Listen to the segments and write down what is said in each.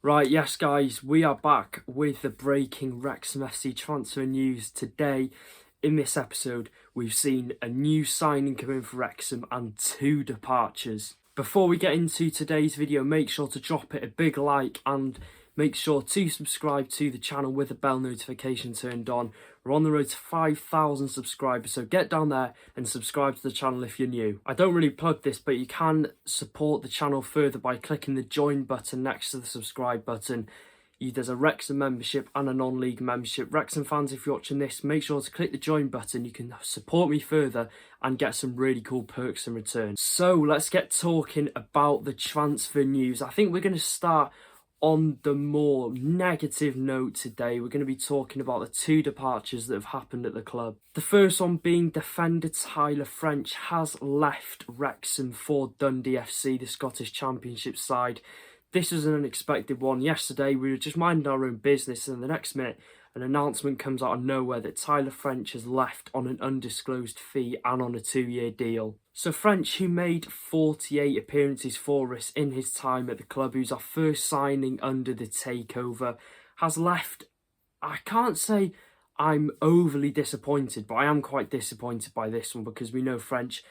Right, yes guys, we are back with the Breaking Wrexham FC Transfer news. Today, in this episode, we've seen a new signing come in for Wrexham and two departures. Before we get into today's video, make sure to drop it a big like and make sure to subscribe to the channel with the bell notification turned on. We're on the road to 5,000 subscribers, so get down there and subscribe to the channel if you're new. I don't really plug this, but you can support the channel further by clicking the join button next to the subscribe button. There's a Wrexham membership and a non-league membership. Wrexham fans, if you're watching this, make sure to click the join button. You can support me further and get some really cool perks in return. So let's get talking about the transfer news. I think we're going to start on the more negative note today. We're going to be talking about the two departures that have happened at the club. The first one being defender Tyler French has left Wrexham for Dundee FC, the Scottish Championship side. This was an unexpected one. Yesterday, we were just minding our own business, and the next minute, an announcement comes out of nowhere that Tyler French has left on an undisclosed fee and on a 2-year deal. So French, who made 48 appearances for us in his time at the club, who's our first signing under the takeover, has left. I can't say I'm overly disappointed, but I am quite disappointed by this one because we know French,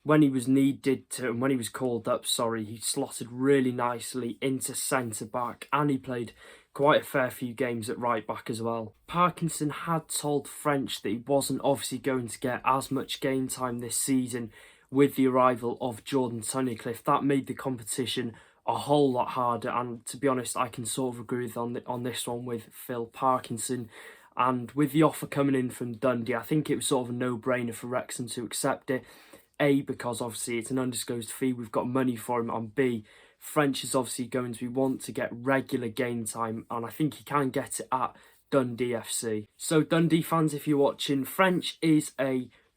when he was needed to, and when he was called up, he slotted really nicely into centre-back, and he played quite a fair few games at right-back as well. Parkinson had told French that he wasn't obviously going to get as much game time this season with the arrival of Jordan Tunnicliffe. That made the competition a whole lot harder, and to be honest, I can sort of agree with on this one with Phil Parkinson. And with the offer coming in from Dundee, I think it was sort of a no-brainer for Wrexham to accept it. A, because obviously it's an undisclosed fee, we've got money for him, and B, French is obviously going to want to get regular game time, and I think he can get it at Dundee FC. So Dundee fans, if you're watching, French is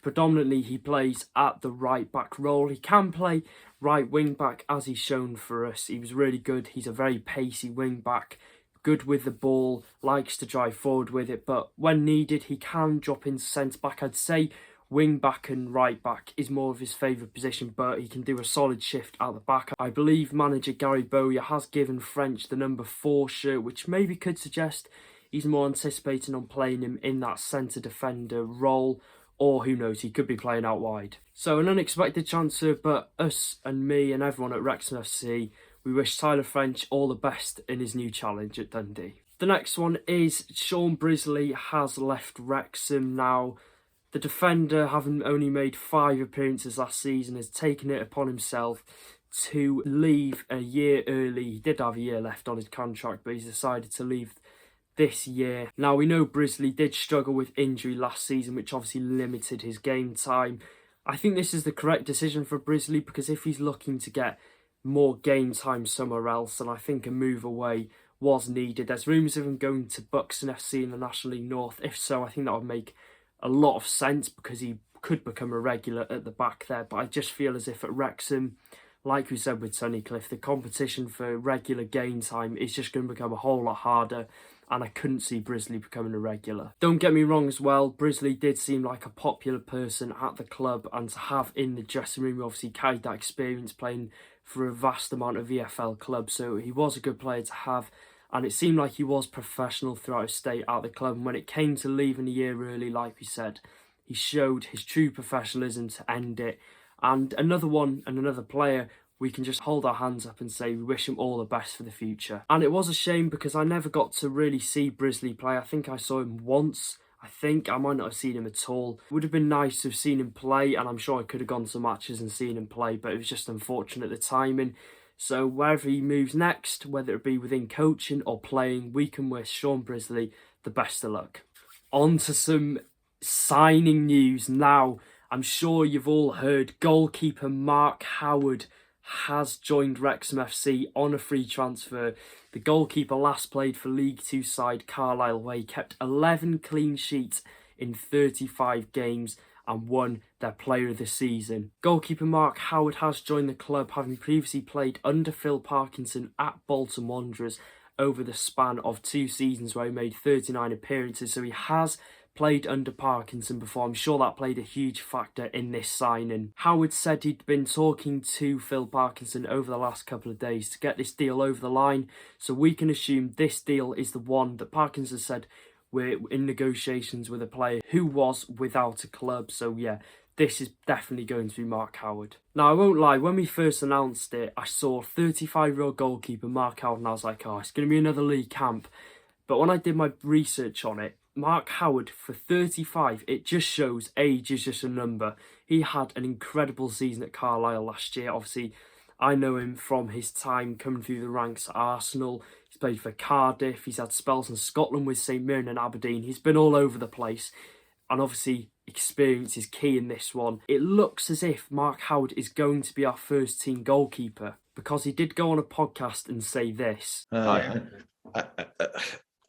predominantly he plays at the right back role. He can play right wing back as he's shown for us. He was really good. He's a very pacey wing back, good with the ball, likes to drive forward with it, but when needed he can drop into centre back. I'd say wing back and right back is more of his favourite position, but he can do a solid shift at the back. I believe manager Gary Bowyer has given French the number 4 shirt, which maybe could suggest he's more anticipating on playing him in that centre defender role, or who knows, he could be playing out wide. So an unexpected transfer, but us and me and everyone at Wrexham FC, we wish Tyler French all the best in his new challenge at Dundee. The next one is Sean Brisley has left Wrexham now. The defender, having only made 5 appearances last season, has taken it upon himself to leave a year early. He did have a year left on his contract, but he's decided to leave this year. Now, we know Brisley did struggle with injury last season, which obviously limited his game time. I think this is the correct decision for Brisley, because if he's looking to get more game time somewhere else, then I think a move away was needed. There's rumours of him going to Buxton FC in the National League North. If so, I think that would make a lot of sense because he could become a regular at the back there. But I just feel as if at Wrexham, like we said with Tunnicliffe, the competition for regular game time is just going to become a whole lot harder, and I couldn't see Brisley becoming a regular. Don't get me wrong as well, Brisley did seem like a popular person at the club, and to have in the dressing room, obviously carried that experience playing for a vast amount of EFL clubs, so he was a good player to have. And it seemed like he was professional throughout his stay at the club. And when it came to leaving a year early, like we said, he showed his true professionalism to end it. And another one and another player, we can just hold our hands up and say we wish him all the best for the future. And it was a shame because I never got to really see Brisley play. I think I saw him once. I might not have seen him at all. It would have been nice to have seen him play, and I'm sure I could have gone to matches and seen him play, but it was just unfortunate the timing. So wherever he moves next, whether it be within coaching or playing, we can wish Sean Brisley the best of luck. On to some signing news now. I'm sure you've all heard goalkeeper Mark Howard has joined Wrexham FC on a free transfer. The goalkeeper last played for League 2 side Carlisle, where he kept 11 clean sheets in 35 games and won their player of the season. Goalkeeper Mark Howard has joined the club, having previously played under Phil Parkinson at Bolton Wanderers over the span of 2 seasons where he made 39 appearances, so he has played under Parkinson before. I'm sure that played a huge factor in this signing. Howard said he'd been talking to Phil Parkinson over the last couple of days to get this deal over the line, so we can assume this deal is the one that Parkinson said we're in negotiations with a player who was without a club. So yeah, this is definitely going to be Mark Howard. Now, I won't lie, when we first announced it, I saw 35-year-old goalkeeper Mark Howard and I was like, oh, it's going to be another league camp. But when I did my research on it, Mark Howard, for 35, it just shows age is just a number. He had an incredible season at Carlisle last year. Obviously, I know him from his time coming through the ranks at Arsenal. He's played for Cardiff. He's had spells in Scotland with St Mirren and Aberdeen. He's been all over the place. And obviously, experience is key in this one. It looks as if Mark Howard is going to be our first team goalkeeper, because he did go on a podcast and say this.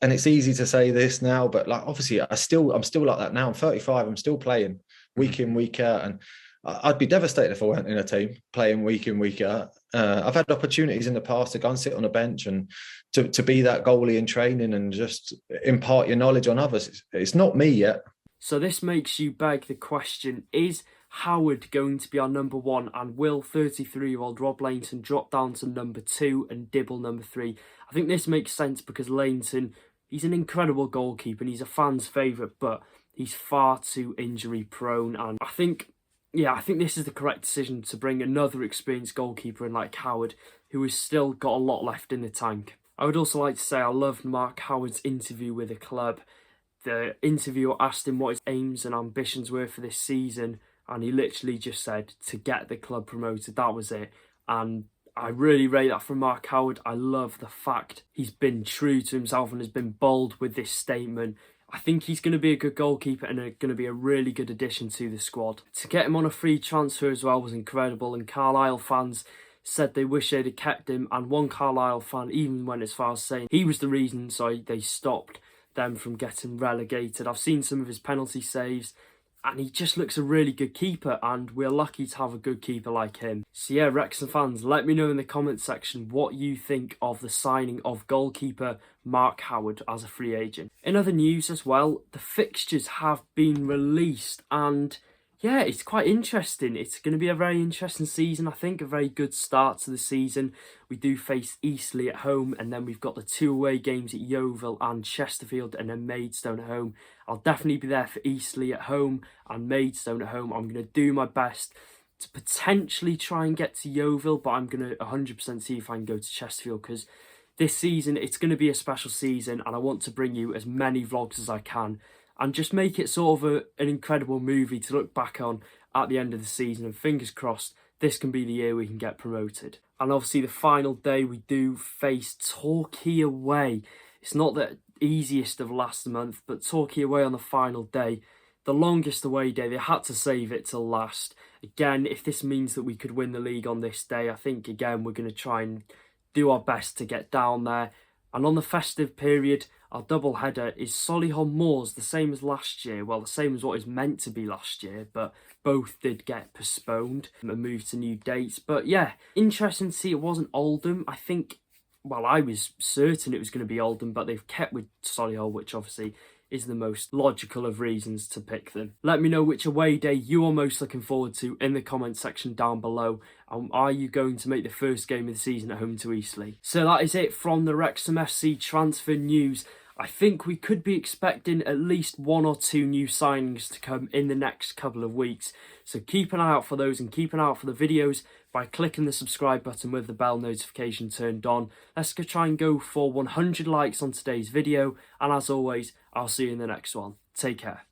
And it's easy to say this now, but like obviously I'm still like that now. I'm 35. I'm still playing week in, week out, and I'd be devastated if I weren't in a team playing week in, week out. I've had opportunities in the past to go and sit on a bench and to be that goalie in training and just impart your knowledge on others. It's not me yet. So this makes you beg the question, is Howard going to be our number one, and will 33-year-old Rob Lainton drop down to number 2 and Dibble number 3? I think this makes sense because Lainton, he's an incredible goalkeeper and he's a fan's favourite, but he's far too injury prone, and I think this is the correct decision to bring another experienced goalkeeper in like Howard, who has still got a lot left in the tank. I would also like to say I loved Mark Howard's interview with the club. The interviewer asked him what his aims and ambitions were for this season, and he literally just said to get the club promoted. That was it. And I really rate that from Mark Howard. I love the fact he's been true to himself and has been bold with this statement. I think he's going to be a good goalkeeper and going to be a really good addition to the squad. To get him on a free transfer as well was incredible, and Carlisle fans said they wish they'd have kept him, and one Carlisle fan even went as far as saying he was the reason they stopped them from getting relegated. I've seen some of his penalty saves and he just looks a really good keeper, and we're lucky to have a good keeper like him. So yeah, Wrexham fans, let me know in the comment section what you think of the signing of goalkeeper Mark Howard as a free agent. In other news as well, the fixtures have been released, and yeah, it's quite interesting. It's going to be a very interesting season, I think, a very good start to the season. We do face Eastleigh at home, and then we've got the 2 away games at Yeovil and Chesterfield, and then Maidstone at home. I'll definitely be there for Eastleigh at home and Maidstone at home. I'm going to do my best to potentially try and get to Yeovil, but I'm going to 100% see if I can go to Chesterfield, because this season, it's going to be a special season, and I want to bring you as many vlogs as I can and just make it sort of an incredible movie to look back on at the end of the season. And fingers crossed, this can be the year we can get promoted. And obviously the final day, we do face Torquay away. It's not the easiest of last month, but Torquay away on the final day, the longest away day. They had to save it till last. Again, if this means that we could win the league on this day, I think, again, we're going to try and do our best to get down there. And on the festive period, our double header is Solihull Moors, the same as last year. Well, the same as what is meant to be last year, but both did get postponed and moved to new dates. But yeah, interesting to see it wasn't Oldham. I think, well, I was certain it was going to be Oldham, but they've kept with Solihull, which obviously is the most logical of reasons to pick them. Let me know which away day you are most looking forward to in the comment section down below. And are you going to make the first game of the season at home to Eastleigh? So that is it from the Wrexham FC transfer news. I think we could be expecting at least 1 or 2 new signings to come in the next couple of weeks. So keep an eye out for those, and keep an eye out for the videos by clicking the subscribe button with the bell notification turned on. Let's go try and go for 100 likes on today's video. And as always, I'll see you in the next one. Take care.